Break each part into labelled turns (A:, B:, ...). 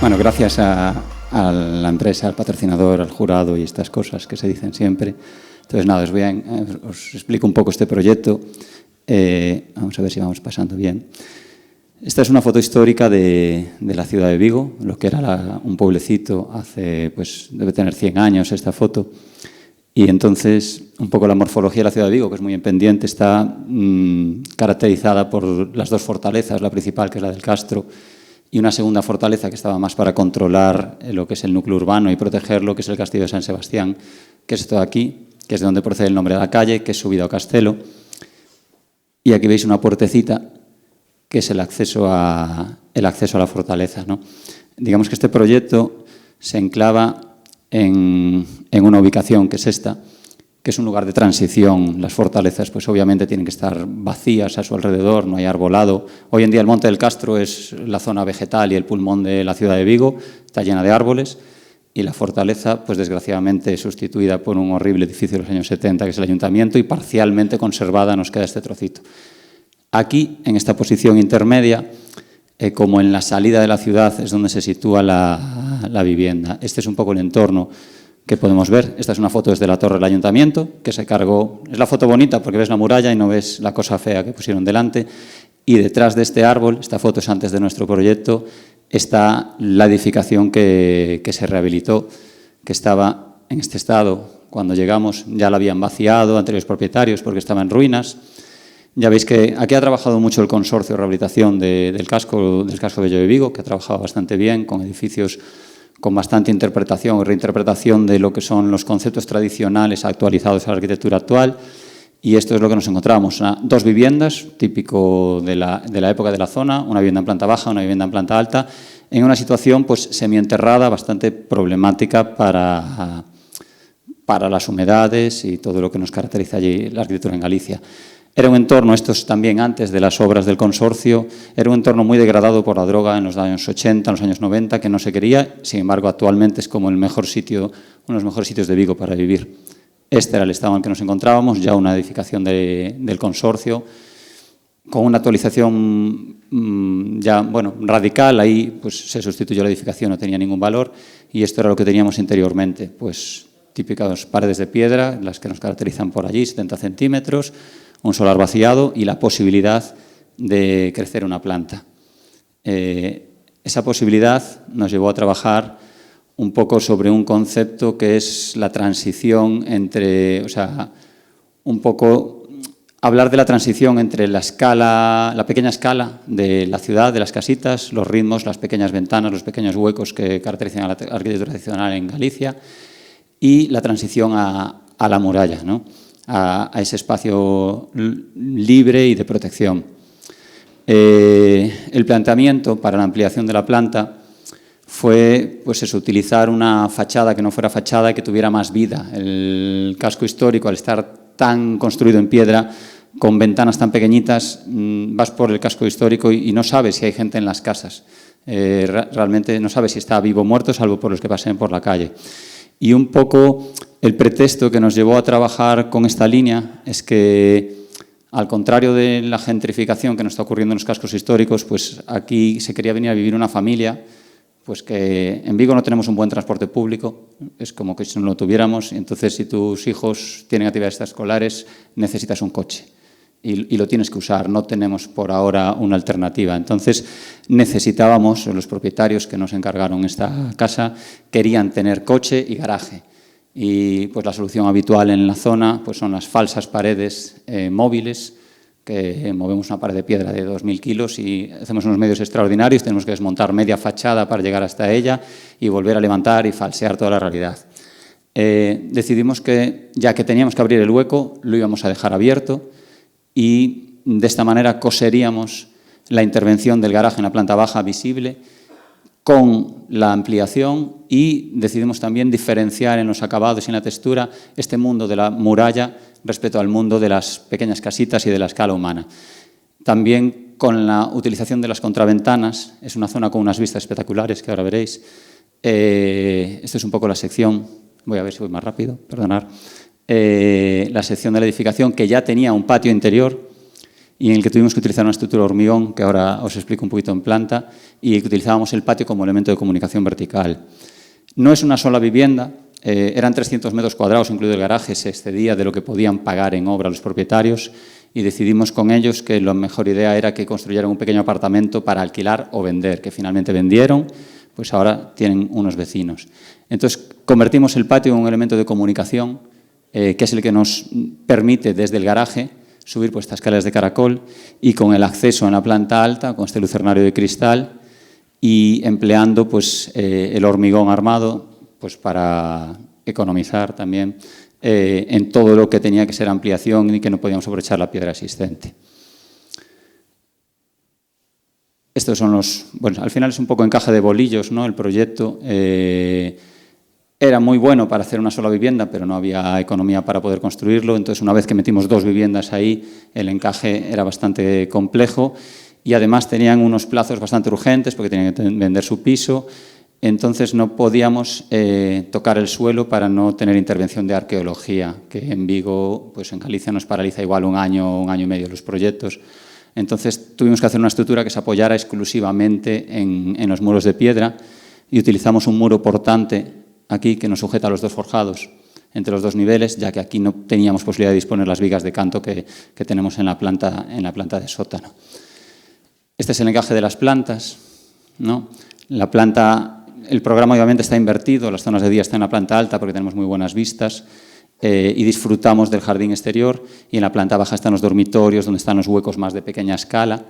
A: Bueno, gracias a la empresa, al patrocinador, al jurado y estas cosas que se dicen siempre. Entonces, nada, os explico un poco este proyecto. Vamos a ver si vamos pasando bien. Esta es una foto histórica de la ciudad de Vigo, lo que era un pueblecito hace, pues debe tener 100 años esta foto. Y entonces, un poco la morfología de la ciudad de Vigo, que es muy en pendiente, está caracterizada por las dos fortalezas, la principal, que es la del Castro, y una segunda fortaleza que estaba más para controlar lo que es el núcleo urbano y protegerlo, que es el Castillo de San Sebastián, que es esto de aquí, que es de donde procede el nombre de la calle, que es subido a Castelo. Y aquí veis una puertecita, que es el acceso a la fortaleza, ¿no? Digamos que este proyecto se enclava en una ubicación que es esta, que es un lugar de transición. Las fortalezas, pues obviamente tienen que estar vacías a su alrededor, no hay arbolado. Hoy en día el Monte del Castro es la zona vegetal y el pulmón de la ciudad de Vigo, está llena de árboles, y la fortaleza, pues desgraciadamente sustituida por un horrible edificio de los años 70, que es el ayuntamiento, y parcialmente conservada nos queda este trocito. Aquí, en esta posición intermedia, como en la salida de la ciudad, es donde se sitúa la vivienda. Este es un poco el entorno que podemos ver. Esta es una foto desde la torre del ayuntamiento, que se cargó. Es la foto bonita porque ves la muralla y no ves la cosa fea que pusieron delante. Y detrás de este árbol, esta foto es antes de nuestro proyecto, está la edificación que se rehabilitó, que estaba en este estado. Cuando llegamos ya la habían vaciado anteriores propietarios porque estaba en ruinas. Ya veis que aquí ha trabajado mucho el consorcio de rehabilitación del casco Bello de Vigo, que ha trabajado bastante bien con edificios con bastante interpretación y reinterpretación de lo que son los conceptos tradicionales actualizados a la arquitectura actual. Y esto es lo que nos encontramos. Dos viviendas, típico de la época de la zona, una vivienda en planta baja, una vivienda en planta alta, en una situación pues semienterrada, bastante problemática para las humedades y todo lo que nos caracteriza allí la arquitectura en Galicia. Era un entorno, esto es también antes de las obras del consorcio, era un entorno muy degradado por la droga en los años 80, en los años 90, que no se quería. Sin embargo, actualmente es como uno de los mejores sitios de Vigo para vivir. Este era el estado en el que nos encontrábamos, ya una edificación del consorcio, con una actualización ya, bueno, radical. Ahí pues se sustituyó la edificación, no tenía ningún valor, y esto era lo que teníamos interiormente, pues típicas paredes de piedra, las que nos caracterizan por allí, 70 centímetros, un solar vaciado y la posibilidad de crecer una planta. Esa posibilidad nos llevó a trabajar un poco sobre un concepto que es la transición entre, o sea, un poco hablar de la transición entre la pequeña escala de la ciudad, de las casitas, los ritmos, las pequeñas ventanas, los pequeños huecos que caracterizan a la arquitectura tradicional en Galicia, y la transición a la muralla, ¿no? A ese espacio libre y de protección. El planteamiento para la ampliación de la planta fue pues eso, utilizar una fachada que no fuera fachada y que tuviera más vida. El casco histórico, al estar tan construido en piedra, con ventanas tan pequeñitas, vas por el casco histórico y no sabes si hay gente en las casas. Realmente no sabes si está vivo o muerto, salvo por los que pasen por la calle. Y un poco el pretexto que nos llevó a trabajar con esta línea es que, al contrario de la gentrificación que nos está ocurriendo en los cascos históricos, pues aquí se quería venir a vivir una familia, pues que en Vigo no tenemos un buen transporte público, es como que si no lo tuviéramos, y entonces si tus hijos tienen actividades extraescolares necesitas un coche y lo tienes que usar, no tenemos por ahora una alternativa. Entonces necesitábamos, los propietarios que nos encargaron esta casa querían tener coche y garaje. Y pues la solución habitual en la zona pues son las falsas paredes móviles, que movemos una pared de piedra de 2.000 kilos y hacemos unos medios extraordinarios, tenemos que desmontar media fachada para llegar hasta ella y volver a levantar y falsear toda la realidad. Decidimos que, ya que teníamos que abrir el hueco, lo íbamos a dejar abierto y de esta manera coseríamos la intervención del garaje en la planta baja visible con la ampliación, y decidimos también diferenciar en los acabados y en la textura este mundo de la muralla respecto al mundo de las pequeñas casitas y de la escala humana. También con la utilización de las contraventanas, es una zona con unas vistas espectaculares que ahora veréis. Esta es un poco la sección, voy a ver si voy más rápido, perdonad. La sección de la edificación que ya tenía un patio interior y en el que tuvimos que utilizar una estructura de hormigón, que ahora os explico un poquito en planta, y que utilizábamos el patio como elemento de comunicación vertical. No es una sola vivienda, eran 300 metros cuadrados, incluido el garaje, se excedía de lo que podían pagar en obra los propietarios, y decidimos con ellos que la mejor idea era que construyeran un pequeño apartamento para alquilar o vender, que finalmente vendieron, pues ahora tienen unos vecinos. Entonces, convertimos el patio en un elemento de comunicación, que es el que nos permite desde el garaje subir pues, estas escaleras de caracol y con el acceso en la planta alta, con este lucernario de cristal y empleando pues, el hormigón armado pues, para economizar también en todo lo que tenía que ser ampliación y que no podíamos aprovechar la piedra existente. Estos son los... Bueno, al final es un poco encaje de bolillos, ¿no? El proyecto era muy bueno para hacer una sola vivienda, pero no había economía para poder construirlo. Entonces, una vez que metimos 2 viviendas ahí, el encaje era bastante complejo y además tenían unos plazos bastante urgentes porque tenían que vender su piso. Entonces, no podíamos tocar el suelo para no tener intervención de arqueología, que en Vigo, pues en Galicia nos paraliza igual un año y medio los proyectos. Entonces, tuvimos que hacer una estructura que se apoyara exclusivamente en los muros de piedra y utilizamos un muro portante aquí que nos sujeta a los 2 forjados entre los 2 niveles, ya que aquí no teníamos posibilidad de disponer las vigas de canto que tenemos en la planta de sótano. Este es el encaje de las plantas, ¿no? La planta, el programa obviamente está invertido, las zonas de día están en la planta alta porque tenemos muy buenas vistas y disfrutamos del jardín exterior, y en la planta baja están los dormitorios donde están los huecos más de pequeña escala,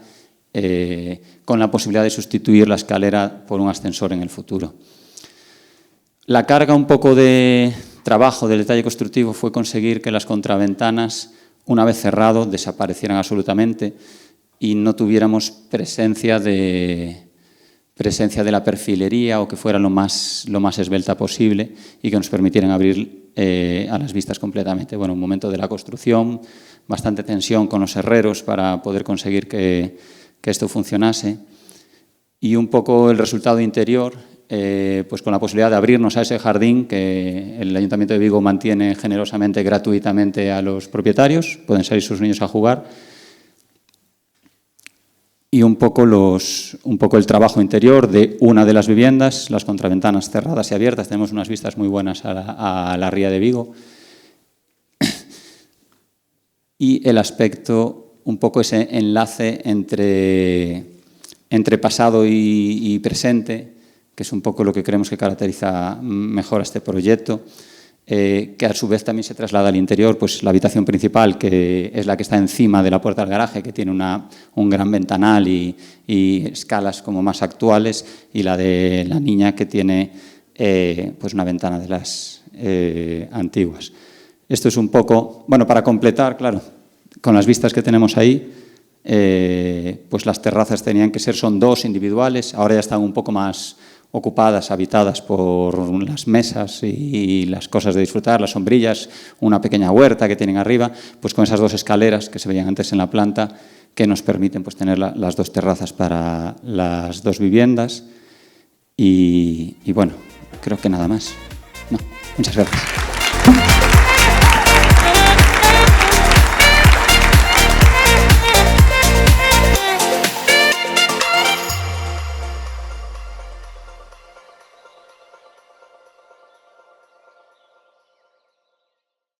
A: con la posibilidad de sustituir la escalera por un ascensor en el futuro. La carga un poco de trabajo del detalle constructivo fue conseguir que las contraventanas, una vez cerrado, desaparecieran absolutamente y no tuviéramos presencia de la perfilería o que fuera lo más esbelta posible y que nos permitieran abrir a las vistas completamente. Bueno, un momento de la construcción, bastante tensión con los herreros para poder conseguir que esto funcionase y un poco el resultado interior, pues con la posibilidad de abrirnos a ese jardín que el Ayuntamiento de Vigo mantiene generosamente, gratuitamente a los propietarios, pueden salir sus niños a jugar, y un poco el trabajo interior de una de las viviendas, las contraventanas cerradas y abiertas, tenemos unas vistas muy buenas a la ría de Vigo, y el aspecto, un poco ese enlace entre pasado y presente, que es un poco lo que creemos que caracteriza mejor a este proyecto, que a su vez también se traslada al interior, pues la habitación principal, que es la que está encima de la puerta del garaje, que tiene un gran ventanal y escalas como más actuales, y la de la niña, que tiene pues una ventana de las antiguas. Esto es un poco, bueno, para completar, claro, con las vistas que tenemos ahí, pues las terrazas tenían que ser, son 2 individuales, ahora ya están un poco más ocupadas, habitadas por las mesas y las cosas de disfrutar, las sombrillas, una pequeña huerta que tienen arriba, pues con esas 2 escaleras que se veían antes en la planta, que nos permiten pues tener las 2 terrazas para las 2 viviendas y bueno, creo que nada más. No, muchas gracias.